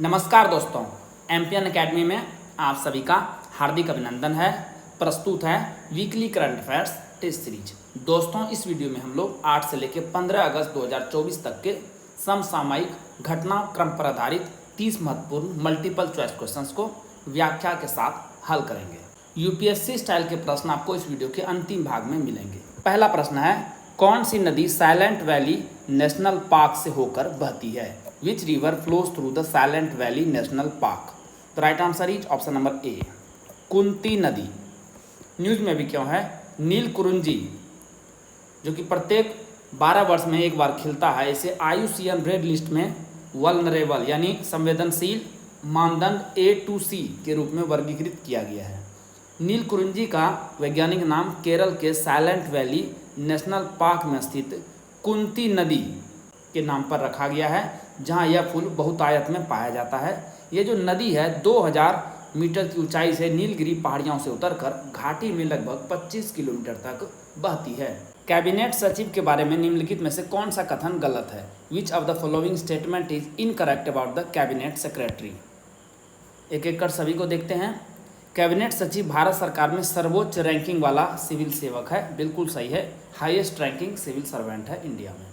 नमस्कार दोस्तों, MPN academy में आप सभी का हार्दिक अभिनंदन है। प्रस्तुत है weekly current affairs test series. दोस्तों, इस वीडियो में हम लोग 8 से लेकर 15 अगस्त 2024 तक के समसामयिक घटनाक्रम पर आधारित 30 महत्वपूर्ण मल्टीपल चॉइस क्वेश्चंस को व्याख्या के साथ हल करेंगे। यूपीएससी स्टाइल के प्रश्न आपको इस वीडियो के अंतिम भाग में मिलेंगे। पहला प्रश्न है, कौन सी नदी साइलेंट वैली नेशनल पार्क से होकर बहती है? Which river flows through the Silent Valley National Park? The right answer is option number A. Kunti नदी। न्यूज में भी क्यों है? नील कुरुंजी जो कि प्रत्येक 12 वर्ष में एक बार खिलता है, इसे IUCN रेड लिस्ट में वल्नरेबल यानी संवेदनशील मानदंड A2C के रूप में वर्गीकृत किया गया है। नील कुरुंजी का वैज्ञानिक नाम केरल के साइलेंट वैली नेशनल पार्क में स्थित कुंती नदी के नाम पर रखा गया है, जहां यह फूल बहुतायत में पाया जाता है। ये जो नदी है 2000 मीटर की ऊंचाई से नीलगिरी पहाड़ियों से उतरकर घाटी में लगभग 25 किलोमीटर तक बहती है। कैबिनेट सचिव के बारे में निम्नलिखित में से कौन सा कथन गलत है? Which of the following statement is incorrect about the cabinet secretary? एक एक कर सभी को देखते हैं। कैबिनेट सचिव भारत सरकार में सर्वोच्च रैंकिंग वाला सिविल सेवक है, बिल्कुल सही है। हाईएस्ट रैंकिंग सिविल सर्वेंट है इंडिया में।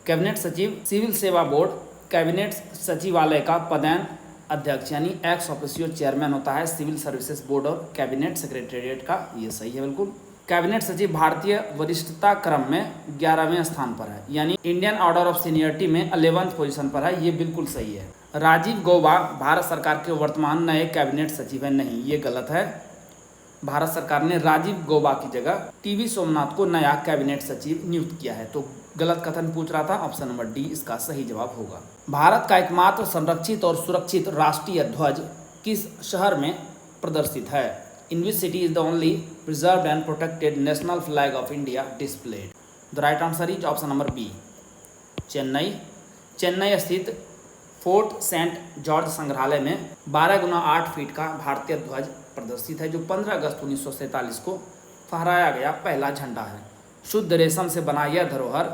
कैबिनेट सचिव सिविल सेवा बोर्ड कैबिनेट सचिवालय का पदेन अध्यक्ष यानी एक्स ऑफिशियो चेयरमैन होता है सिविल सर्विसेज बोर्ड और कैबिनेट सेक्रेटेरिएट का, ये सही है बिल्कुल। कैबिनेट सचिव भारतीय वरिष्ठता क्रम में 11वें स्थान पर है, यानी इंडियन ऑर्डर ऑफ सीनियरिटी में 11th पोजीशन पर है, ये बिल्कुल सही है। राजीव गौबा भारत सरकार के वर्तमान नए कैबिनेट सचिव है, नहीं, ये गलत है। भारत सरकार ने राजीव गौबा की जगह टीवी सोमनाथ को नया कैबिनेट सचिव नियुक्त किया है, तो गलत कथन पूछ रहा था। ऑप्शन नंबर डी इसका सही जवाब होगा। भारत का एकमात्र संरक्षित और सुरक्षित राष्ट्रीय ध्वज किस शहर में प्रदर्शित है? In which city is the only preserved and protected national flag of India displayed? The right answer is option number B, Chennai. Chennai स्थित फोर्ट सेंट जॉर्ज संग्रहालय में 12x8 फीट का भारतीय ध्वज प्रदर्शित है, जो 15 अगस्त 1947 को फहराया गया पहला झंडा है। शुद्ध रेशम से बना यह धरोहर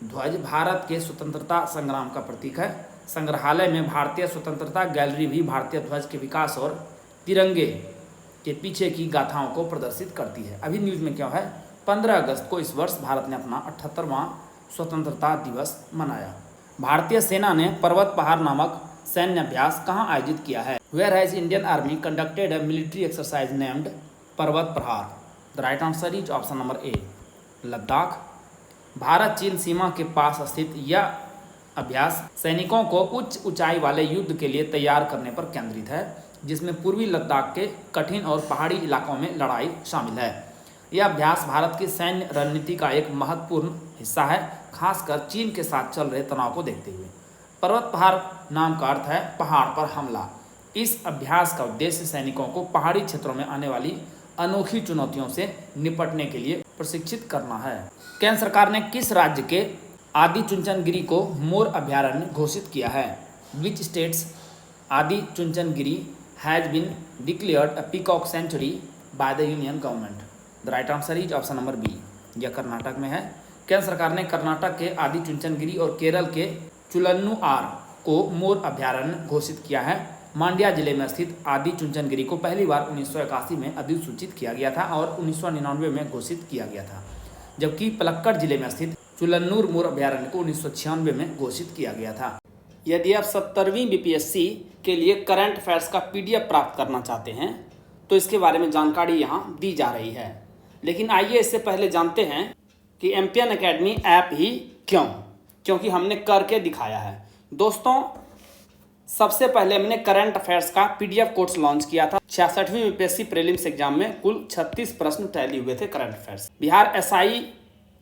ध्वज भारत के स्वतंत्रता संग्राम का प्रतीक है। संग्रहालय में भारतीय स्वतंत्रता गैलरी भी भारतीय ध्वज के विकास और तिरंगे के पीछे की गाथाओं को प्रदर्शित करती है। अभी न्यूज में क्या है? 15 अगस्त को इस वर्ष भारत ने अपना 78वां स्वतंत्रता दिवस मनाया। भारतीय सेना ने पर्वत पहाड़ नामक सैन्य अभ्यास कहाँ आयोजित किया है? Where has Indian army conducted a military exercise named Parvat Prahar? The right answer is option number A, Ladakh. Bharat चीन सीमा के पास स्थित यह अभ्यास सैनिकों को उच्च ऊंचाई वाले युद्ध के लिए तैयार करने पर केंद्रित है, जिसमें पूर्वी लद्दाख के कठिन और पहाड़ी इलाकों में लड़ाई शामिल है। यह अभ्यास भारत की सैन्य रणनीति का एक महत्वपूर्ण हिस्सा है, खासकर चीन के साथ चल रहे तनाव को देखते हुए। पर्वत पहाड़ नाम का अर्थ है पहाड़ पर हमला। इस अभ्यास का उद्देश्य सैनिकों को पहाड़ी क्षेत्रों में आने वाली अनोखी चुनौतियों से निपटने के लिए प्रशिक्षित करना है। केंद्र सरकार ने किस राज्य के आदि चुंचनगिरी को मोर अभयारण्य घोषित किया है? Which states Adi Chunchanagiri has been declared a peacock sanctuary by the union government? The right answer is option number B, यह कर्नाटक में है। केंद्र सरकार ने कर्नाटक के आदि चुंचनगिरी और केरल के चुलन्नुआर को मोर अभयारण्य घोषित किया है। मांड्या जिले में स्थित आदि चुंचनगिरी को पहली बार 1981 में अधिसूचित किया गया था और 1999 में घोषित किया गया था, जबकि पलक्कड़ जिले में स्थित चुलन्नूर मोर अभयारण्य को 1996 में घोषित किया गया था। यदि आप 70वीं बीपीएससी के लिए करंट अफेयर्स का पीडीएफ प्राप्त करना चाहते हैं तो इसके बारे में जानकारी यहाँ दी जा रही है। लेकिन आइए इससे पहले जानते हैं कि एमपीएन एकेडमी ऐप ही क्यों, क्योंकि हमने करके दिखाया है। दोस्तों, सबसे पहले हमने करंट अफेयर्स का पीडीएफ कोर्स लॉन्च किया था। 66वीं बीपीएससी प्रीलिम्स एग्जाम में कुल 36 प्रश्न टैली हुए थे करंट अफेयर्स। बिहार एसआई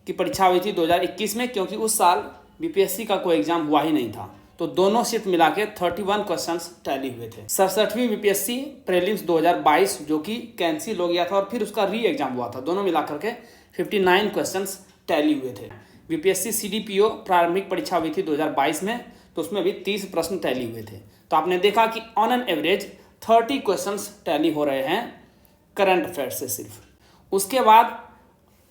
की परीक्षा हुई थी 2021 में, क्योंकि उस साल बीपीएससी का कोई एग्जाम हुआ ही नहीं था, तो दोनों शिफ्ट मिला के 31 क्वेश्चंस टैली हुए थे। 67वीं बीपीएससी प्रीलिम्स 2022 जो कि कैंसिल हो गया था और फिर उसका री एग्जाम हुआ था, दोनों मिलाकर के 59 क्वेश्चंस टैली हुए थे। बीपीएससी सीडीपीओ प्रारंभिक परीक्षा हुई थी 2022 में, तो उसमें भी 30 प्रश्न टैली हुए थे। तो आपने देखा कि on an average 30 questions tally हो रहे हैं करंट अफेयर्स से सिर्फ। उसके बाद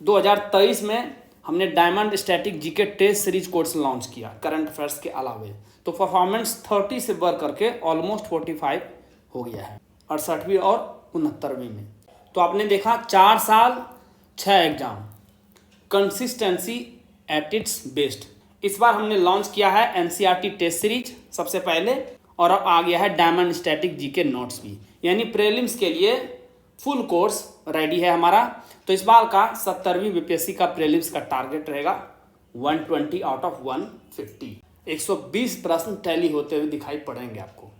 2023 में हमने diamond static GK test series course launch किया करंट अफेयर्स के अलावे। तो परफॉर्मेंस 30 से बढ़ करके ऑलमोस्ट 45 हो गया है 68वीं और 69वीं में। तो आपने देखा 4 साल 6 exam, consistency at its best. इस बार हमने लॉन्च किया है एनसीईआरटी टेस्ट सीरीज सबसे पहले, और अब आ गया है डायमंड स्टैटिक जीके नोट्स भी, यानी प्रीलिम्स के लिए फुल कोर्स रेडी है हमारा। तो इस बार का 70वीं बीपीएससी का प्रीलिम्स का टारगेट रहेगा 120 आउट ऑफ 150। 120 प्रश्न टैली होते हुए दिखाई पड़ेंगे आपको,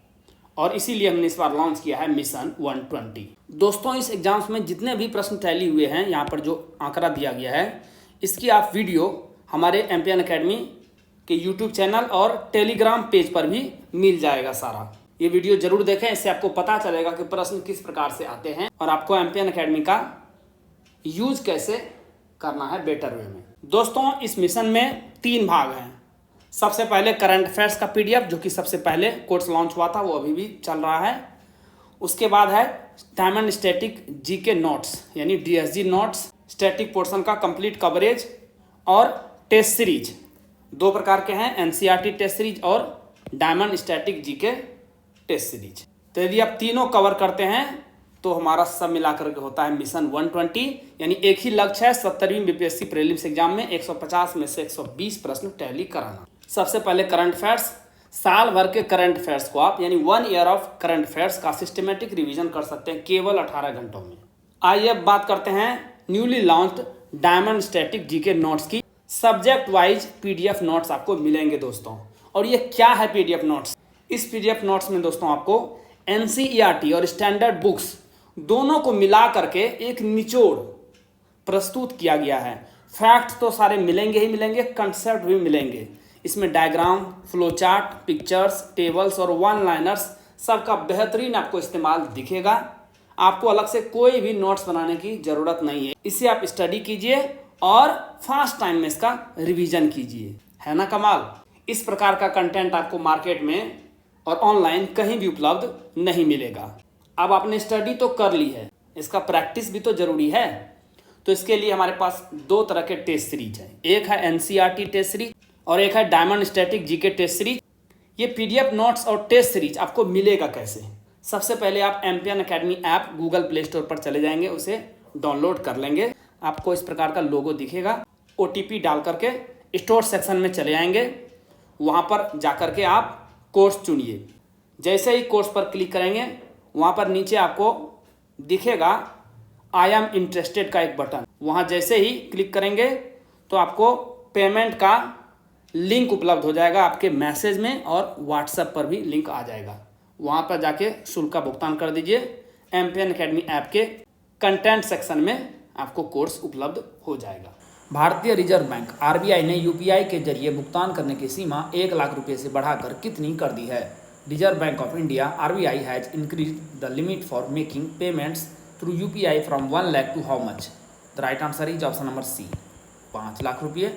और इसीलिए हमने इस बार लॉन्च किया है मिशन 120। दोस्तों इस एग्जाम्स में जितने भी प्रश्न टैली हुए हैं, यहाँ पर जो आंकड़ा दिया गया है, इसकी आप वीडियो हमारे एमपीएन एकेडमी के यूट्यूब चैनल और टेलीग्राम पेज पर भी मिल जाएगा सारा। ये वीडियो जरूर देखें, इससे आपको पता चलेगा कि प्रश्न किस प्रकार से आते हैं और आपको एमपीएन एकेडमी का यूज कैसे करना है बेटर वे में। दोस्तों इस मिशन में 3 भाग हैं। सबसे पहले करंट अफेयर्स का पीडीएफ, जो कि सबसे पहले कोर्स लॉन्च हुआ था, वो अभी भी चल रहा है। उसके बाद है डायमंड स्टैटिक जीके नोट्स, यानी डीएसजी नोट्स, स्टैटिक पोर्शन का कंप्लीट कवरेज, और टेस्ट सीरीज 2 प्रकार के हैं, एनसीईआरटी टेस्ट सीरीज और diamond static GK test series. तो यदि आप तीनों कवर करते हैं तो हमारा सब मिलाकर के होता है मिशन 120, यानी एक ही लक्ष्य है 70वीं बीपीएससी प्रीलिम्स एग्जाम में 150 में से 120 प्रश्न टैली कराना। सबसे पहले करंट अफेयर्स, साल भर के करंट अफेयर्स को आप यानी 1 ईयर ऑफ करंट अफेयर्स का सिस्टमेटिक रिवीजन कर सकते हैं केवल 18 घंटों में। आइए अब बात करते हैं newly launched diamond static GK notes की। सब्जेक्ट वाइज पीडीएफ नोट्स आपको मिलेंगे दोस्तों। और ये क्या है पीडीएफ नोट्स? इस पीडीएफ नोट्स में दोस्तों आपको एनसीईआरटी और स्टैंडर्ड बुक्स दोनों को मिला करके एक निचोड़ प्रस्तुत किया गया है। फैक्ट्स तो सारे मिलेंगे ही मिलेंगे, कंसेप्ट भी मिलेंगे। इसमें diagram, flow chart, pictures, tables और वन लाइनर्स सबका बेहतरीन आपको इस्तेमाल दिखेगा। आपको अलग से कोई भी नोट्स बनाने की ज़रूरत नहीं है। इसे आप स्टडी कीजिए और फास्ट टाइम में इसका रिवीजन कीजिए, है ना कमाल। इस प्रकार का कंटेंट आपको मार्केट में और ऑनलाइन कहीं भी उपलब्ध नहीं मिलेगा। अब आपने स्टडी तो कर ली है, इसका प्रैक्टिस भी तो जरूरी है। तो इसके लिए हमारे पास 2 तरह के टेस्ट सीरीज है, एक है एनसीईआरटी टेस्ट सीरीज और एक है diamond static GK test series. ये पीडीएफ नोट्स और टेस्ट सीरीज आपको मिलेगा कैसे? सबसे पहले आप MPN academy app Google Play Store पर चले जाएंगे, उसे डाउनलोड कर लेंगे। आपको इस प्रकार का लोगो दिखेगा। ओटीपी डाल करके स्टोर सेक्शन में चले आएंगे, वहाँ पर जा कर के आप कोर्स चुनिए। जैसे ही कोर्स पर क्लिक करेंगे, वहाँ पर नीचे आपको दिखेगा आई एम इंटरेस्टेड का एक बटन। वहाँ जैसे ही क्लिक करेंगे तो आपको पेमेंट का लिंक उपलब्ध हो जाएगा आपके मैसेज में, और व्हाट्सएप पर भी लिंक आ जाएगा। वहाँ पर जाके शुल्क का भुगतान कर दीजिए। एमपीएन एकेडमी ऐप के कंटेंट सेक्शन में आपको कोर्स उपलब्ध हो जाएगा। भारतीय रिजर्व बैंक आरबीआई ने यूपीआई के जरिए भुगतान करने की सीमा 1 लाख रुपये से बढ़ाकर कितनी कर दी है? Reserve bank of India RBI has increased the limit for making payments through UPI from 1 lakh to how much? The right answer is option number C, 5 lakh रुपये।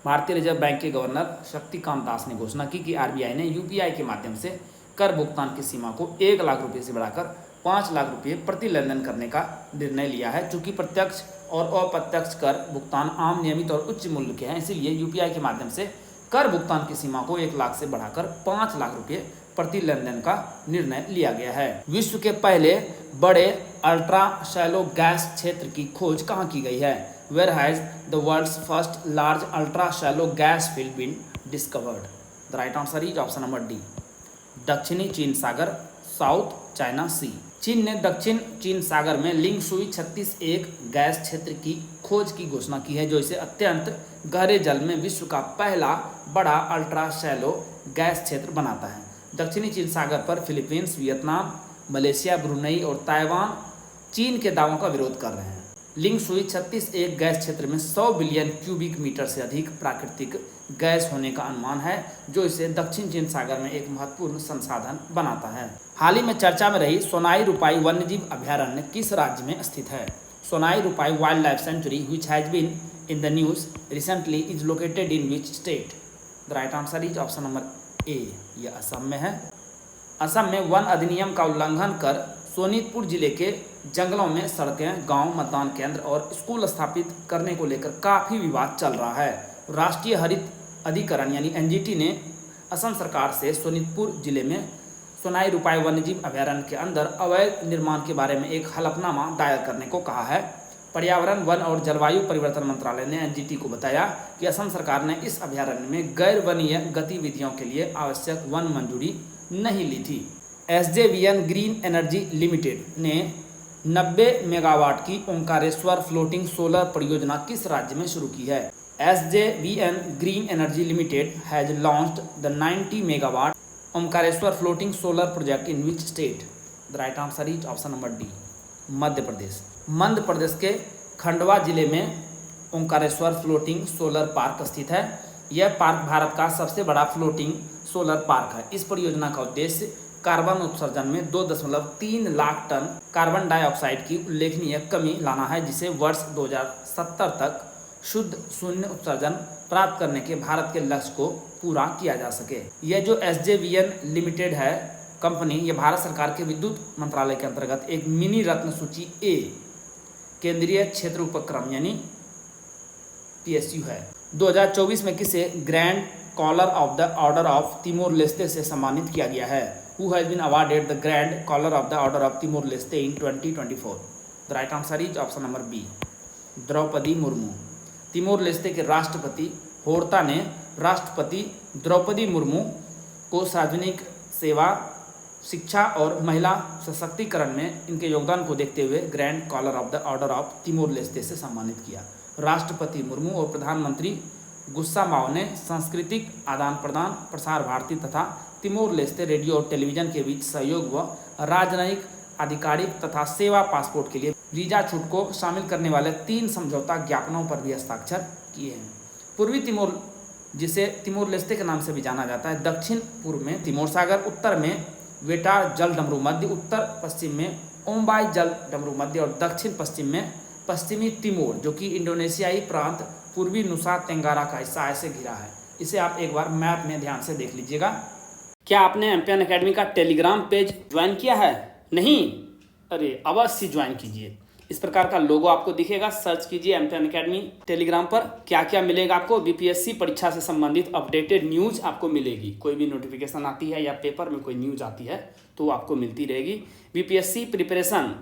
भारतीय रिजर्व बैंक के गवर्नर शक्तिकांत दास ने घोषणा की कि आरबीआई ने यूपीआई के माध्यम से कर भुगतान की सीमा को 1 लाख रुपये से बढ़ाकर 5 लाख रुपये प्रति लेनदेन करने का निर्णय लिया है। चूँकि प्रत्यक्ष और अप्रत्यक्ष कर भुगतान आम, नियमित और उच्च मूल्य के हैं, इसीलिए यूपीआई के माध्यम से कर भुगतान की सीमा को 1 लाख से बढ़ाकर 5 लाख रुपये प्रति लेनदेन का निर्णय लिया गया है। विश्व के पहले बड़े अल्ट्रा शैलो गैस क्षेत्र की खोज कहाँ की गई है? Where has the world's first large ultra shallow gas field been discovered? The right answer is option number D, दक्षिणी चीन सागर, साउथ चाइना सी। चीन ने दक्षिण चीन सागर में लिंगसुई 36 गैस क्षेत्र की खोज की घोषणा की है, जो इसे अत्यंत गहरे जल में विश्व का पहला बड़ा अल्ट्रा शैलो गैस क्षेत्र बनाता है। दक्षिणी चीन सागर पर फिलीपींस, वियतनाम, मलेशिया, ब्रुनई और ताइवान चीन के दावों का विरोध कर रहे हैं। लिंगसुई 36 गैस क्षेत्र में 100 बिलियन क्यूबिक मीटर से अधिक प्राकृतिक गैस होने का अनुमान है, जो इसे दक्षिण चीन सागर में एक महत्वपूर्ण संसाधन बनाता है। हाल ही में चर्चा में रही सोनाई रूपाई वन्यजीव अभयारण्य किस राज्य में स्थित है? Sonai Rupai wildlife sanctuary which has been in the news recently is located in which state? The right answer is option number A, यह असम में है। असम में वन अधिनियम का उल्लंघन कर सोनीतपुर जिले के जंगलों में सड़कें, गांव, मतदान केंद्र और स्कूल स्थापित करने को लेकर काफ़ी विवाद चल रहा है। राष्ट्रीय हरित अधिकरण यानी एनजीटी ने असम सरकार से सोनितपुर जिले में सोनाई रूपाई वन्यजीव अभयारण्य के अंदर अवैध निर्माण के बारे में एक हलफनामा दायर करने को कहा है। पर्यावरण, वन और जलवायु परिवर्तन मंत्रालय ने एनजीटी को बताया कि असम सरकार ने इस अभयारण्य में गैर वनीय गतिविधियों के लिए आवश्यक वन मंजूरी नहीं ली थी। एसजेवीएन ग्रीन एनर्जी लिमिटेड ने 90 मेगावाट की ओंकारेश्वर फ्लोटिंग सोलर परियोजना किस राज्य में शुरू की है? SJVN Green Energy Limited has launched the 90 megawatt Omkareshwar floating solar project in which state? The right answer is option number D, Madhya Pradesh. Madhya Pradesh के खंडवा जिले में ओंकारेश्वर फ्लोटिंग सोलर पार्क स्थित है। यह पार्क भारत का सबसे बड़ा फ्लोटिंग सोलर पार्क है। इस परियोजना का उद्देश्य कार्बन उत्सर्जन में 2.3 लाख टन कार्बन डाइऑक्साइड की उल्लेखनीय कमी लाना है, जिसे वर्ष 2070 तक शुद्ध शून्य उत्सर्जन प्राप्त करने के भारत के लक्ष्य को पूरा किया जा सके। यह जो SJVN लिमिटेड है कंपनी, ये भारत सरकार के विद्युत मंत्रालय के अंतर्गत एक मिनी रत्न सूची ए केंद्रीय क्षेत्र उपक्रम यानी PSU है। 2024 में किसे grand collar of the order of Timor Leste से सम्मानित किया गया है? Who has been awarded the Grand Collar of the Order of Timor Leste in 2024? The right answer is option number B, Droupadi Murmu. Timor Leste के राष्ट्रपति होर्ता ने राष्ट्रपति द्रौपदी मुर्मू को सार्वजनिक सेवा, शिक्षा और महिला सशक्तिकरण में इनके योगदान को देखते हुए grand collar of the order of Timor Leste से सम्मानित किया। राष्ट्रपति मुर्मू और प्रधानमंत्री गुस्सामाओ ने सांस्कृतिक आदान प्रदान, प्रसार भारती तथा तिमोर लेस्ते रेडियो और टेलीविजन के बीच सहयोग व राजनयिक, आधिकारिक तथा सेवा पासपोर्ट के लिए वीजा छूट को शामिल करने वाले 3 समझौता ज्ञापनों पर भी हस्ताक्षर किए हैं। पूर्वी तिमोर, जिसे तिमोर लेस्ते के नाम से भी जाना जाता है, दक्षिण पूर्व में तिमोर सागर, उत्तर में वेटार जल डमरू मध्य, उत्तर पश्चिम में ओम्बाई जल डमरू मध्य और दक्षिण पश्चिम में पश्चिमी तिमोर, जो कि इंडोनेशियाई प्रांत पूर्वी नुसा तेंगारा का हिस्सा ऐसे घिरा है। इसे आप एक बार मैप में ध्यान से देख लीजिएगा। क्या आपने एमपीएन एकेडमी का टेलीग्राम पेज ज्वाइन किया है? नहीं? अरे अवश्य ज्वाइन कीजिए। इस प्रकार का लोगो आपको दिखेगा, सर्च कीजिए एमपीएन एकेडमी टेलीग्राम पर। क्या क्या मिलेगा आपको? बीपीएससी परीक्षा से संबंधित अपडेटेड न्यूज आपको मिलेगी। कोई भी नोटिफिकेशन आती है या पेपर में कोई न्यूज आती है तो वो आपको मिलती रहेगी। बीपीएससी प्रिपरेशन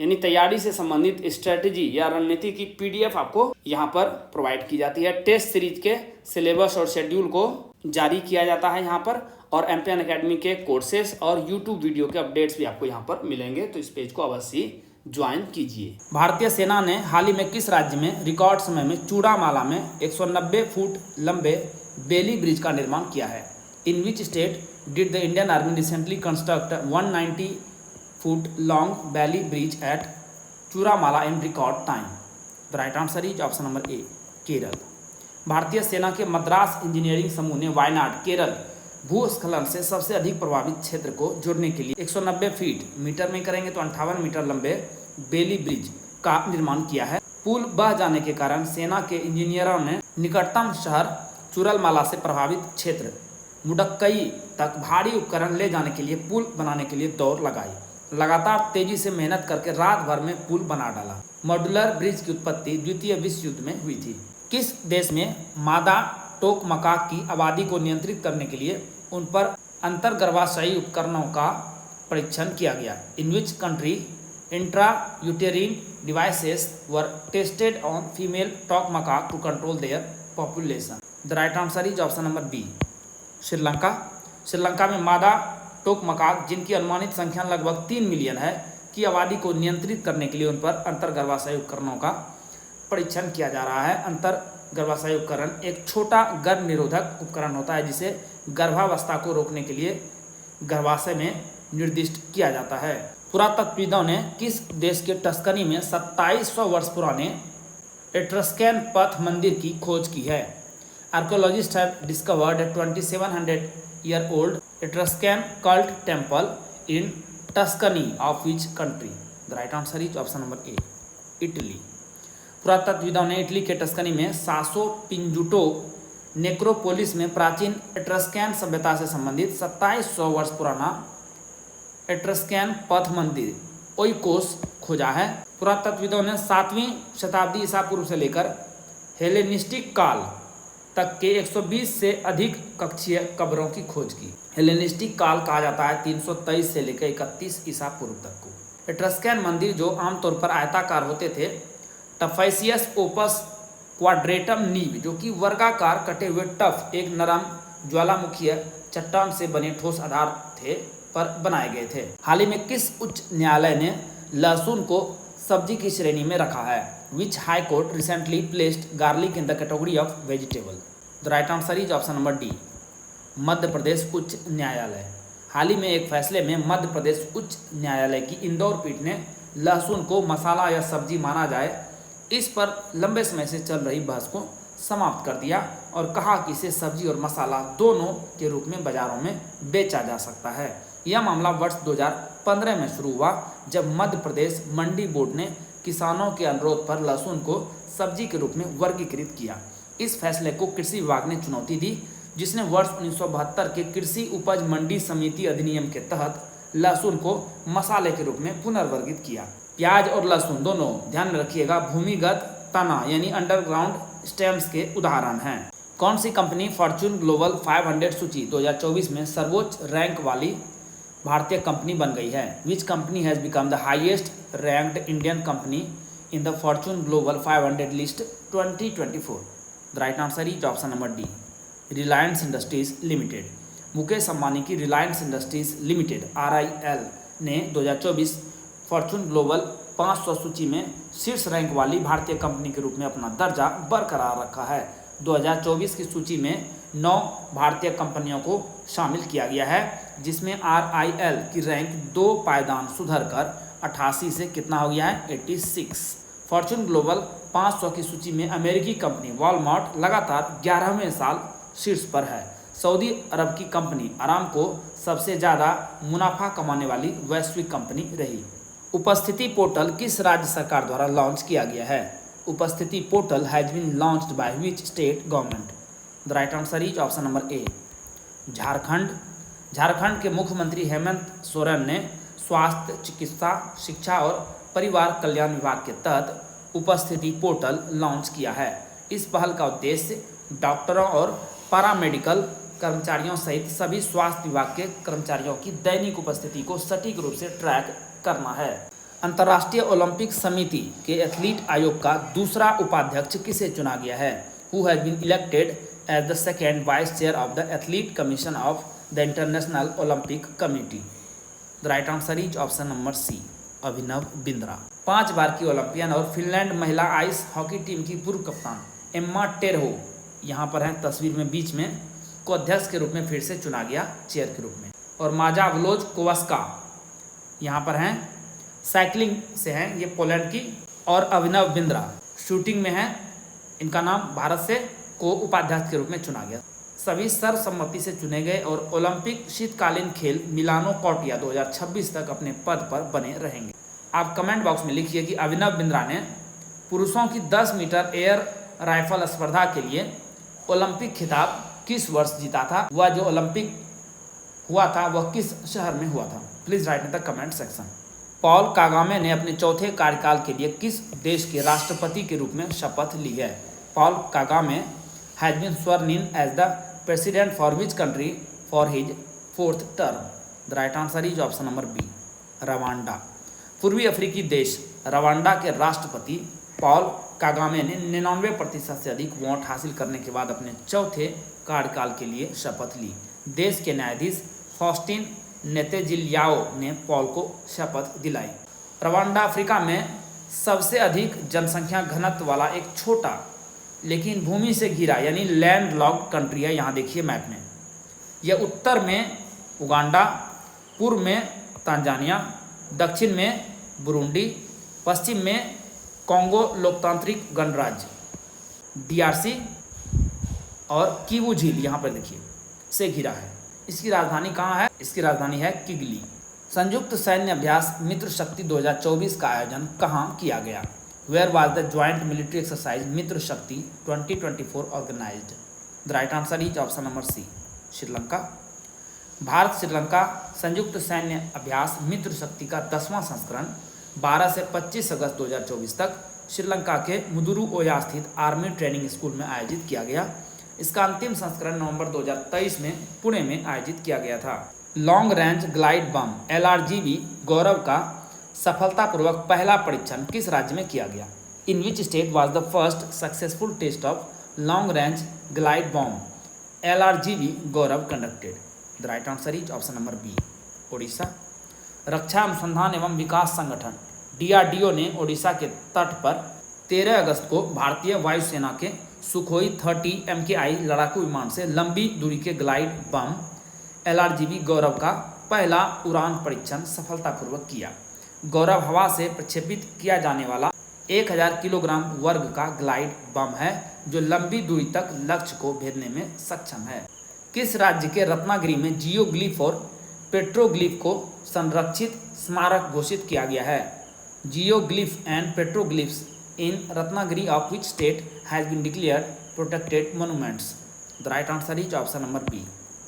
यानी तैयारी से संबंधित स्ट्रेटजी या रणनीति की PDF आपको यहाँ पर प्रोवाइड की जाती है। टेस्ट सीरीज के सिलेबस और शेड्यूल को जारी किया जाता है यहाँ पर, और एमपीएन एकेडमी के कोर्सेस और यूट्यूब वीडियो के अपडेट्स भी आपको यहाँ पर मिलेंगे, तो इस पेज को अवश्य ज्वाइन कीजिए। भारतीय सेना ने हाल ही में किस राज्य में रिकॉर्ड समय में चूड़ामाला में 190 फुट लंबे बेली ब्रिज का निर्माण किया है? In which state did the Indian army recently construct 190 foot long Bailey bridge at Chooralmala in record time? The right answer is option number A, Kerala. भारतीय सेना के मद्रास इंजीनियरिंग समूह ने वायनाड, केरल भूस्खलन से सबसे अधिक प्रभावित क्षेत्र को जोड़ने के लिए 190 फीट, मीटर में करेंगे तो 58 मीटर लंबे बेली ब्रिज का निर्माण किया है। पुल बह जाने के कारण सेना के इंजीनियरों ने निकटतम शहर चूरलमाला से प्रभावित क्षेत्र मुडक्कई तक भारी उपकरण ले जाने के लिए पुल बनाने के लिए दौड़ लगाई। लगातार तेजी से मेहनत करके रात भर में पुल बना डाला। मॉड्यूलर ब्रिज की उत्पत्ति द्वितीय विश्व युद्ध में हुई थी। किस देश में मादा टोकमकाक की आबादी को नियंत्रित करने के लिए उन पर अंतर्गर्भाशयी उपकरणों का परीक्षण किया गया? In which country intrauterine devices were tested on female toque macaque to control their population? The right answer is option number B, Sri Lanka. Sri Lanka में मादा टोकमकाक, जिनकी अनुमानित संख्या लगभग 3 मिलियन है, की आबादी को नियंत्रित करने के लिए उन पर अंतर्गर्भाशयी उपकरणों का परीक्षण किया जा रहा है। अंतर्गर्भाशयी उपकरण एक छोटा गर्भ निरोधक उपकरण होता है, जिसे गर्भावस्था को रोकने के लिए गर्भाशय में निर्दिष्ट किया जाता है। पुरातत्वविदों ने किस देश के टस्कनी में 2700 वर्ष पुराने एट्रस्कैन पथ मंदिर की खोज की है? Archaeologist have discovered 2700-year-old Etruscan cult temple in Tuscany of which country? The right answer is option number A, Italy. पुरातत्वविदों ने इटली के टस्कनी में सासो पिंजुटो नेक्रोपोलिस में प्राचीन एट्रस्कैन सभ्यता से संबंधित 2700 वर्ष पुराना एट्रस्कैन पथ मंदिर ओइकोस खोजा है। पुरातत्वविदों ने 7वीं शताब्दी ईसा पूर्व से लेकर हेलेनिस्टिक काल तक के 120 से अधिक कक्षीय कब्रों की खोज की। हेलेनिस्टिक काल कहा जाता है 323 से लेकर 31 ईसा पूर्व तक को। एट्रस्कैन मंदिर जो आमतौर पर आयताकार होते थे, टफाइसियस ओपस क्वाड्रेटम नीव जो कि वर्गाकार कटे हुए टफ एक नरम ज्वालामुखीय चट्टान से बने ठोस आधार थे पर बनाए गए थे। हाल ही में किस उच्च न्यायालय ने लहसुन को सब्जी की श्रेणी में रखा है? Which high court recently placed garlic in the category of vegetable? The right answer is option number D, Madhya Pradesh उच्च न्यायालय। हाल ही में एक फैसले में मध्य प्रदेश उच्च न्यायालय की इंदौर पीठ ने लहसुन को मसाला या सब्जी माना जाए, इस पर लंबे समय से चल रही बहस को समाप्त कर दिया और कहा कि इसे सब्जी और मसाला दोनों के रूप में बाजारों में बेचा जा सकता है। यह मामला वर्ष 2015 में शुरू हुआ जब मध्य प्रदेश मंडी बोर्ड ने किसानों के अनुरोध पर लहसुन को सब्जी के रूप में वर्गीकृत किया। इस फैसले को कृषि विभाग ने चुनौती दी, जिसने वर्ष 1972 के कृषि उपज मंडी समिति अधिनियम के तहत लहसुन को मसाले के रूप में पुनर्वर्गित किया। प्याज और लहसुन दोनों, ध्यान में रखिएगा, भूमिगत तना यानी अंडरग्राउंड स्टेम्स के उदाहरण हैं। कौन सी कंपनी फॉर्च्यून ग्लोबल 500 सूची 2024 में सर्वोच्च रैंक वाली भारतीय कंपनी बन गई है? Which company has become the highest ranked Indian company in the Fortune global 500 list 2024? The right answer is option number D, Reliance industries limited. Mukesh Ambani की रिलायंस इंडस्ट्रीज लिमिटेड RIL ने 2024 फॉर्च्यून ग्लोबल 500 सूची में शीर्ष रैंक वाली भारतीय कंपनी के रूप में अपना दर्जा बरकरार रखा है। 2024 की सूची में 9 भारतीय कंपनियों को शामिल किया गया है, जिसमें RIL की रैंक 2 पायदान सुधर कर 88 से कितना हो गया है? 86। फॉर्च्यून ग्लोबल 500 की सूची में अमेरिकी कंपनी वॉलमार्ट लगातार 11वें साल शीर्ष पर है। सऊदी अरब की कंपनी अरामको सबसे ज़्यादा मुनाफा कमाने वाली वैश्विक कंपनी रही। उपस्थिति पोर्टल किस राज्य सरकार द्वारा लॉन्च किया गया है? Upasthiti portal has been launched by which state government? The right answer is option number A, Jharkhand. Jharkhand के मुख्यमंत्री हेमंत सोरेन ने स्वास्थ्य, चिकित्सा, शिक्षा और परिवार कल्याण विभाग के तहत उपस्थिति पोर्टल लॉन्च किया है। इस पहल का उद्देश्य डॉक्टरों और पैरामेडिकल कर्मचारियों सहित सभी स्वास्थ्य विभाग के कर्मचारियों की दैनिक उपस्थिति को सटीक रूप से ट्रैक करना है। अंतर्राष्ट्रीय ओलंपिक समिति के एथलीट आयोग का दूसरा उपाध्यक्ष किसे चुना गया है? Who has been elected as the second vice chair of the athlete commission of the International Olympic Committee? The right answer is option number C, Abhinav Bindra. 5 बार की ओलंपियन और फिनलैंड महिला आइस हॉकी टीम की पूर्व कप्तान एम्मा टेरहो, यहाँ पर हैं तस्वीर में बीच में, को अध्यक्ष के रूप में फिर से चुना गया, चेयर के रूप में। और माजा व्लोजकोवस्का यहाँ पर हैं, साइकिलिंग से हैं, ये पोलैंड की। और अभिनव बिंद्रा शूटिंग में हैं, इनका नाम भारत से को उपाध्यक्ष के रूप में चुना गया। सभी सर्वसम्मति से चुने गए और ओलंपिक शीतकालीन खेल मिलानो कॉर्टिया 2026 तक अपने पद पर बने रहेंगे। आप कमेंट बॉक्स में लिखिए कि अभिनव बिंद्रा ने पुरुषों की 10 मीटर एयर राइफल स्पर्धा के लिए ओलंपिक खिताब किस वर्ष जीता था? वह जो ओलंपिक हुआ था वह किस शहर में हुआ था? Please write in the comment section. Paul Kagame ने अपने चौथे कार्यकाल के लिए किस देश के राष्ट्रपति के रूप में शपथ ली है? Paul Kagame has been sworn in as the president for which country for his 4th term? The right answer is option number B, Rwanda. पूर्वी अफ्रीकी देश रवांडा के राष्ट्रपति पॉल कागामे ने 99% से अधिक वोट हासिल करने के बाद अपने चौथे कार्यकाल के लिए शपथ ली। देश के न्यायाधीश फॉस्टिन नेतेजिलियाओ ने पॉल को शपथ दिलाई। रवांडा अफ्रीका में सबसे अधिक जनसंख्या घनत्व वाला एक छोटा लेकिन भूमि से घिरा यानी लैंड लॉक्ड कंट्री है। यहाँ देखिए मैप में, यह उत्तर में उगांडा, पूर्व में तांजानिया, दक्षिण में बुरुंडी, पश्चिम में कॉन्गो लोकतांत्रिक गणराज्य DRC और किवू झील यहाँ पर देखिए से घिरा है। इसकी राजधानी कहाँ है? इसकी राजधानी है किगली। संयुक्त सैन्य अभ्यास मित्र शक्ति 2024 का आयोजन कहाँ किया गया? Where was the joint military exercise Mitra Shakti 2024 organised? The right answer is option number C, Sri Lanka. Bharat Sri Lanka संयुक्त सैन्य अभ्यास मित्र शक्ति का 10वां संस्करण 12 से 25 अगस्त 2024 तक श्रीलंका के मुदुरु ओया स्थित आर्मी ट्रेनिंग स्कूल में आयोजित किया गया। इसका अंतिम संस्करण नवंबर 2023 में पुणे में आयोजित किया गया था। Long range glide bomb LRGB Gaurav का सफलतापूर्वक पहला परीक्षण किस राज्य में किया गया? In which state was the first successful test of long range glide bomb LRGB Gaurav conducted? The right answer is option number B, Odisha. रक्षा अनुसंधान एवं विकास संगठन DRDO ने ओडिशा के तट पर 13 अगस्त को भारतीय वायुसेना के सुखोई 30 MKI लड़ाकू विमान से लंबी दूरी के ग्लाइड बम LRGB गौरव का पहला उड़ान परीक्षण सफलतापूर्वक किया। गौरव हवा से प्रक्षेपित किया जाने वाला 1000 किलोग्राम वर्ग का ग्लाइड बम है जो लंबी दूरी तक लक्ष्य को भेदने में सक्षम है। किस राज्य के रत्नागिरी में जियोग्लिफ और पेट्रोग्लिफ को संरक्षित स्मारक घोषित किया गया है? Geoglyph and petroglyphs in Ratnagiri of which state has been declared protected monuments? The right answer is option number B,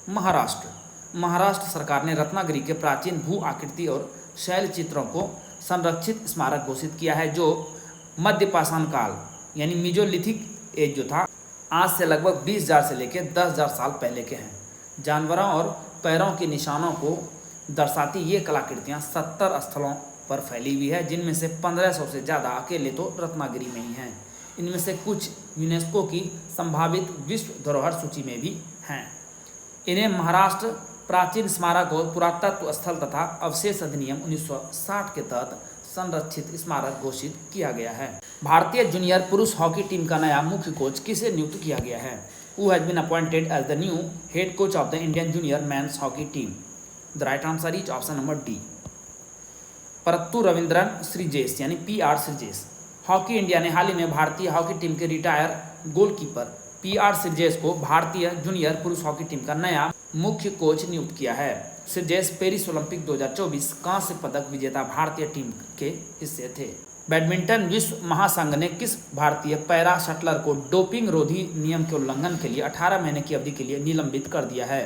Maharashtra. Maharashtra सरकार ने रत्नागिरी के प्राचीन भू आकृति और शैल चित्रों को संरक्षित स्मारक घोषित किया है जो मध्य पाषाण काल यानी मीजोलिथिक एज जो था आज से लगभग 20,000 से लेकर 10,000 साल पहले के हैं। जानवरों और पैरों के निशानों को दर्शाती ये कलाकृतियाँ 70 स्थलों पर फैली हुई है जिनमें से 1500 से ज़्यादा अकेले तो रत्नागिरी में ही हैं। इनमें से कुछ यूनेस्को की संभावित विश्व धरोहर सूची में भी हैं। इन्हें महाराष्ट्र प्राचीन स्मारक और पुरातत्व स्थल तथा अवशेष अधिनियम 1960 के तहत संरक्षित स्मारक घोषित किया गया है। भारतीय जूनियर पुरुष हॉकी टीम का नया मुख्य कोच किसे नियुक्त किया गया है? Who has been appointed as the new head coach of the Indian junior men's hockey team? The right answer is option number D, Parattu Ravindran Sreejesh यानी PR श्रीजेश। हॉकी इंडिया ने हाल ही में भारतीय हॉकी टीम के रिटायर गोलकीपर PR श्रीजेश को भारतीय junior पुरुष hockey team का नया मुख्य कोच नियुक्त किया है। श्रीजेश पेरिस ओलंपिक 2024 कांस्य पदक विजेता भारतीय टीम के हिस्से थे। बैडमिंटन विश्व महासंघ ने किस भारतीय पैरा शटलर को डोपिंग रोधी नियम के उल्लंघन के लिए 18 महीने की अवधि के लिए निलंबित कर दिया है?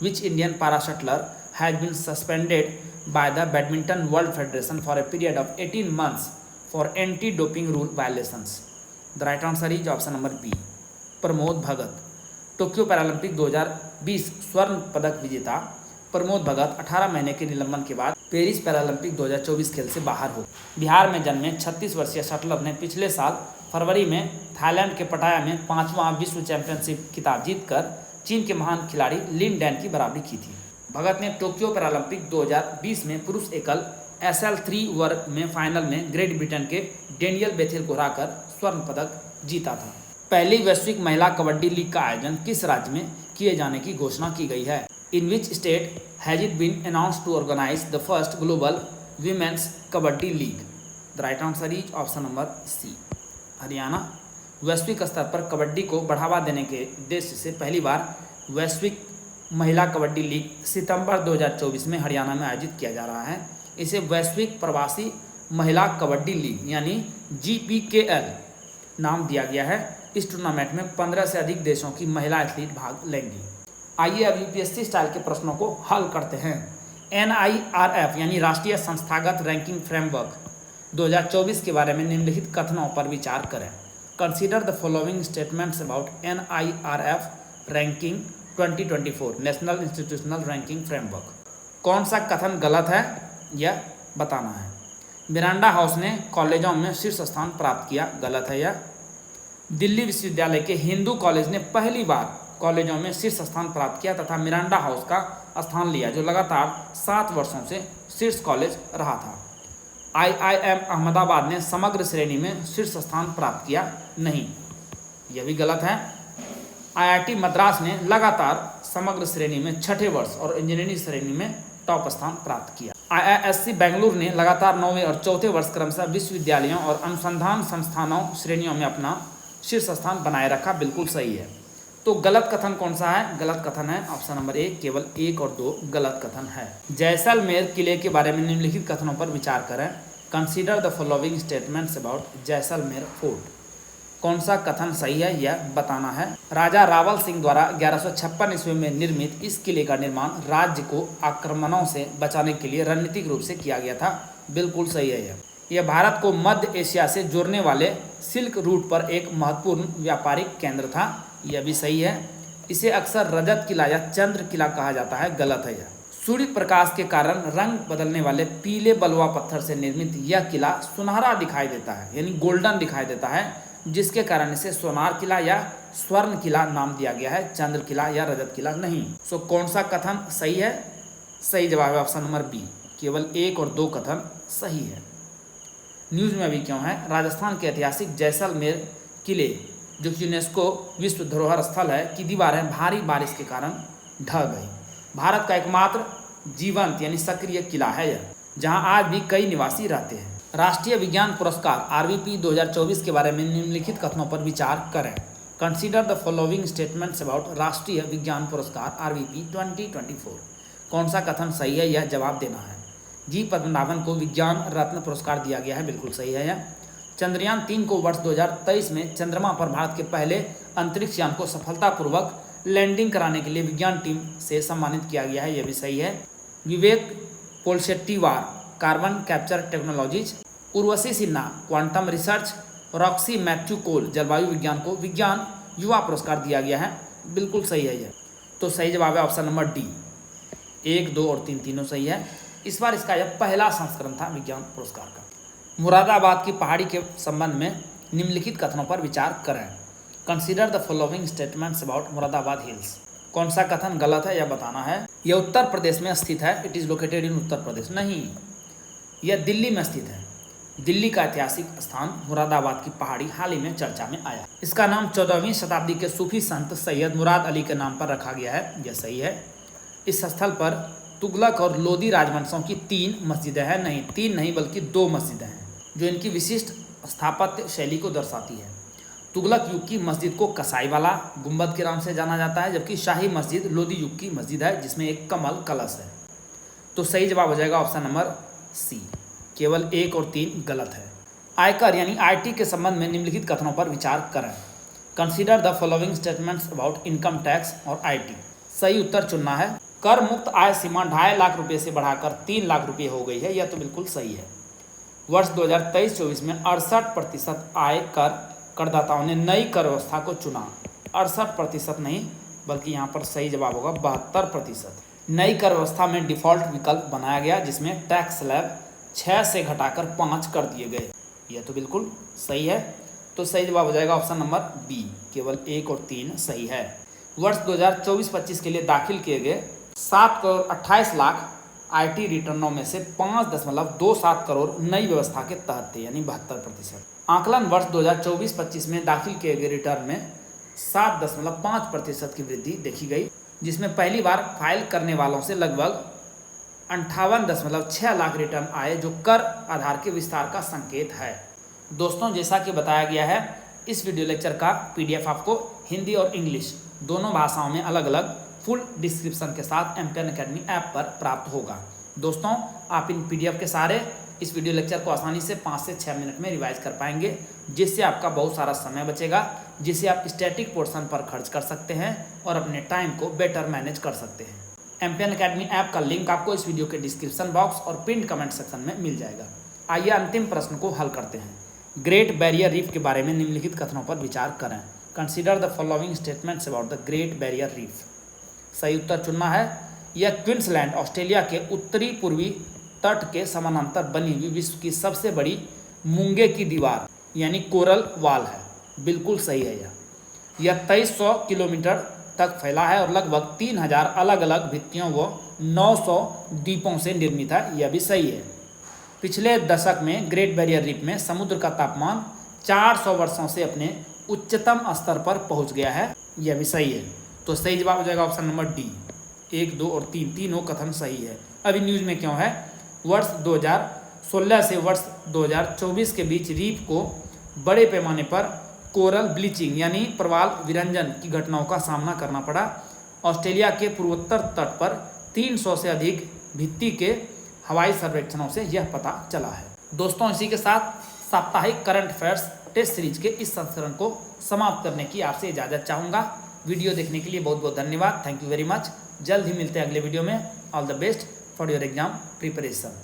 Which Indian para shuttler has been suspended by the badminton world federation for a period of 18 months for anti doping rule violations? The right answer is option number B, Pramod Bhagat. Tokyo Paralympic 2020 स्वर्ण पदक विजेता प्रमोद भगत 18 महीने के निलंबन के बाद Paris Paralympic 2024 खेल से बाहर हो। बिहार में जन्मे 36 वर्षीय शटलर ने पिछले साल फरवरी में थाईलैंड के पटाया में 5वां विश्व चैंपियनशिप खिताब जीतकर चीन के महान खिलाड़ी लिन डैन की बराबरी की थी। भगत ने टोक्यो पैरालंपिक 2020 में पुरुष एकल SL3 वर्ग में फाइनल में ग्रेट ब्रिटेन के डेनियल बेथेल को हराकर स्वर्ण पदक जीता था। पहली वैश्विक महिला कबड्डी लीग का आयोजन किस राज्य में किए जाने की घोषणा की गई है? In which state has it been announced to organise the first global women's kabaddi league? The right answer is option number C, Haryana. वैश्विक स्तर पर कबड्डी को बढ़ावा देने के उद्देश्य से पहली बार वैश्विक महिला कबड्डी लीग सितंबर 2024 में हरियाणा में आयोजित किया जा रहा है। इसे वैश्विक प्रवासी महिला कबड्डी लीग यानी GPKL नाम दिया गया है। इस टूर्नामेंट में 15 से अधिक देशों की महिला एथलीट भाग लेंगी। आइए अब UPSC स्टाइल के प्रश्नों को हल करते हैं। NIRF यानी राष्ट्रीय संस्थागत रैंकिंग फ्रेमवर्क 2024 के बारे में निम्नलिखित कथनों पर विचार करें। Consider the following statements about NIRF ranking 2024 national institutional ranking framework. कौन सा कथन गलत है यह बताना है। मिरांडा हाउस ने कॉलेजों में शीर्ष स्थान प्राप्त किया, गलत है यह। दिल्ली विश्वविद्यालय के हिंदू कॉलेज ने पहली बार कॉलेजों में शीर्ष स्थान प्राप्त किया तथा मिरांडा हाउस का स्थान लिया जो लगातार 7 वर्षों से शीर्ष कॉलेज रहा था। IIM अहमदाबाद ने समग्र श्रेणी में शीर्ष स्थान प्राप्त किया, नहीं, यह भी गलत है। IIT मद्रास ने लगातार समग्र श्रेणी में 6ठे वर्ष और इंजीनियरिंग श्रेणी में टॉप स्थान प्राप्त किया। IISc बेंगलुरु ने लगातार 9वें और 4थे वर्ष क्रमशः विश्वविद्यालयों और अनुसंधान संस्थानों श्रेणियों में अपना शीर्ष स्थान बनाए रखा, बिल्कुल सही है। तो गलत कथन कौन सा है? गलत कथन है ऑप्शन नंबर 1, केवल 1 और 2 गलत कथन है। जैसलमेर किले के बारे में निम्नलिखित कथनों पर विचार करें। Consider the following statements about Jaisalmer fort. कौन सा कथन सही है यह बताना है। राजा रावल सिंह द्वारा 1156 ईस्वी में निर्मित इस किले का निर्माण राज्य को आक्रमणों से बचाने के लिए रणनीतिक रूप से किया गया था, बिल्कुल सही है यह भारत को मध्य एशिया से जोड़ने वाले सिल्क रूट पर एक महत्वपूर्ण व्यापारिक केंद्र था। यह भी सही है। इसे अक्सर रजत किला या चंद्र किला कहा जाता है, गलत है यह। सूर्य प्रकाश के कारण रंग बदलने वाले पीले बलुआ पत्थर से निर्मित यह किला सुनहरा दिखाई देता है, यानी गोल्डन दिखाई देता है, जिसके कारण इसे सोनार किला या स्वर्ण किला नाम दिया गया है, चंद्र किला या रजत किला नहीं। सो कौन सा कथन सही है? सही जवाब है ऑप्शन नंबर बी, केवल 1 और 2 कथन सही है। न्यूज़ में अभी क्यों है? राजस्थान के ऐतिहासिक जैसलमेर किले, जो यूनेस्को विश्व धरोहर स्थल है, की दीवारें भारी बारिश के कारण ढह गई। भारत का एकमात्र जीवंत यानी सक्रिय किला है यह, जहां आज भी कई निवासी रहते हैं। राष्ट्रीय विज्ञान पुरस्कार RVP 2024 के बारे में निम्नलिखित कथनों पर विचार करें। Consider the following statements about राष्ट्रीय विज्ञान पुरस्कार RVP 2024। कौन सा कथन सही है, यह जवाब देना है। जी पद्मनाभन को विज्ञान रत्न पुरस्कार दिया गया है, बिल्कुल सही है यह। चंद्रयान 3 को वर्ष 2023 में चंद्रमा पर भारत के पहले अंतरिक्ष यान को सफलतापूर्वक लैंडिंग कराने के लिए विज्ञान टीम से सम्मानित किया गया है, यह भी सही है। Vivek Polshettiwar carbon capture technologies, Urvashi Sinha quantum research, Roxy Mathew Koll जलवायु विज्ञान को विज्ञान युवा पुरस्कार दिया गया है, बिल्कुल सही है यह। तो सही जवाब है ऑप्शन नंबर डी, 1, 2 और 3 तीनों सही है। इस बार इसका यह पहला संस्करण था विज्ञान पुरस्कार का। मुरादाबाद की पहाड़ी के संबंध में निम्नलिखित कथनों पर विचार करें। Consider the following statements about Moradabad hills. कौन सा कथन गलत है, यह बताना है। यह उत्तर प्रदेश में स्थित है, it is located in Uttar Pradesh, नहीं, यह दिल्ली में स्थित है। दिल्ली का ऐतिहासिक स्थान मुरादाबाद की पहाड़ी हाल ही में चर्चा में आया। इसका नाम 14वीं शताब्दी के सूफी संत सैयद मुराद अली के नाम पर रखा गया है, यह सही है। इस स्थल पर तुगलक और लोदी राजवंशों की 3 मस्जिदें हैं, नहीं 3 नहीं बल्कि 2 मस्जिदें हैं, जो इनकी विशिष्ट स्थापत्य शैली को दर्शाती है। तुगलक युग की मस्जिद को कसाई वाला गुंबद के नाम से जाना जाता है, जबकि शाही मस्जिद लोदी युग की मस्जिद है, जिसमें एक कमल कलश है। तो सही जवाब हो जाएगा ऑप्शन नंबर सी, केवल 1 और 3 गलत है। आयकर यानी IT के संबंध में निम्नलिखित कथनों पर विचार करें। Consider the following statements about income tax और IT। सही उत्तर चुनना है। कर मुक्त आय सीमा 2.5 लाख रुपये से बढ़ाकर 3 लाख रुपये हो गई है, यह तो बिल्कुल सही है। वर्ष 2023-24 में 68% आय कर करदाताओं ने नई कर व्यवस्था को चुना। 68% नहीं बल्कि यहाँ पर सही जवाब होगा 72%। नई कर व्यवस्था में डिफ़ॉल्ट विकल्प बनाया गया, जिसमें टैक्स स्लैब 6 से घटाकर 5 कर दिए गए, यह तो बिल्कुल सही है। तो सही जवाब हो जाएगा ऑप्शन नंबर बी, केवल 1 और 3 सही है। वर्ष 2024-25 के लिए दाखिल किए गए 7 करोड़ 28 लाख IT रिटर्नों में से 5.27 करोड़ नई व्यवस्था के तहत थे, यानी 72%। आकलन वर्ष 2024-25 में दाखिल किए गए रिटर्न में 7.5% की वृद्धि देखी गई, जिसमें पहली बार फाइल करने वालों से लगभग 58.6 लाख रिटर्न आए, जो कर आधार के विस्तार का संकेत है। दोस्तों, जैसा कि बताया गया है, इस वीडियो लेक्चर का PDF आपको हिंदी और इंग्लिश दोनों भाषाओं में अलग अलग फुल डिस्क्रिप्शन के साथ एमपीएन अकेडमी ऐप पर प्राप्त होगा। दोस्तों, आप इन PDF के सहारे इस वीडियो लेक्चर को आसानी से 5 से 6 मिनट में रिवाइज कर पाएंगे, जिससे आपका बहुत सारा समय बचेगा, जिसे आप स्टैटिक पोर्शन पर खर्च कर सकते हैं और अपने टाइम को बेटर मैनेज कर सकते हैं। एमपीएन अकेडमी ऐप का लिंक आपको इस वीडियो के डिस्क्रिप्शन बॉक्स और पिन कमेंट सेक्शन में मिल जाएगा। आइए अंतिम प्रश्न को हल करते हैं। ग्रेट बैरियर रीफ के बारे में निम्नलिखित कथनों पर विचार करें। Consider the following statements about the great barrier reef. सही उत्तर चुनना है। यह क्वींसलैंड ऑस्ट्रेलिया के उत्तरी पूर्वी तट के समानांतर बनी हुई विश्व की सबसे बड़ी मूंगे की दीवार यानी कोरल वॉल है, बिल्कुल सही है यह 2300 किलोमीटर तक फैला है और लगभग 3000 अलग अलग भित्तियों व 900 द्वीपों से निर्मित है, यह भी सही है। पिछले दशक में ग्रेट बैरियर रीफ में समुद्र का तापमान 400 वर्षों से अपने उच्चतम स्तर पर पहुंच गया है, यह भी सही है। तो सही जवाब हो जाएगा ऑप्शन नंबर डी, 1, 2 और 3 तीनों कथन सही है। अभी न्यूज़ में क्यों है? वर्ष 2016 से वर्ष 2024 के बीच रीफ को बड़े पैमाने पर कोरल ब्लीचिंग यानी प्रवाल विरंजन की घटनाओं का सामना करना पड़ा। ऑस्ट्रेलिया के पूर्वोत्तर तट पर 300 से अधिक भित्ति के हवाई सर्वेक्षणों से यह पता चला है। दोस्तों, इसी के साथ साप्ताहिक करंट अफेयर्स टेस्ट सीरीज के इस संस्करण को समाप्त करने की आपसे इजाज़त चाहूँगा। वीडियो देखने के लिए बहुत बहुत धन्यवाद। Thank you very much. जल्द ही मिलते हैं अगले वीडियो में। All the best for your exam preparation.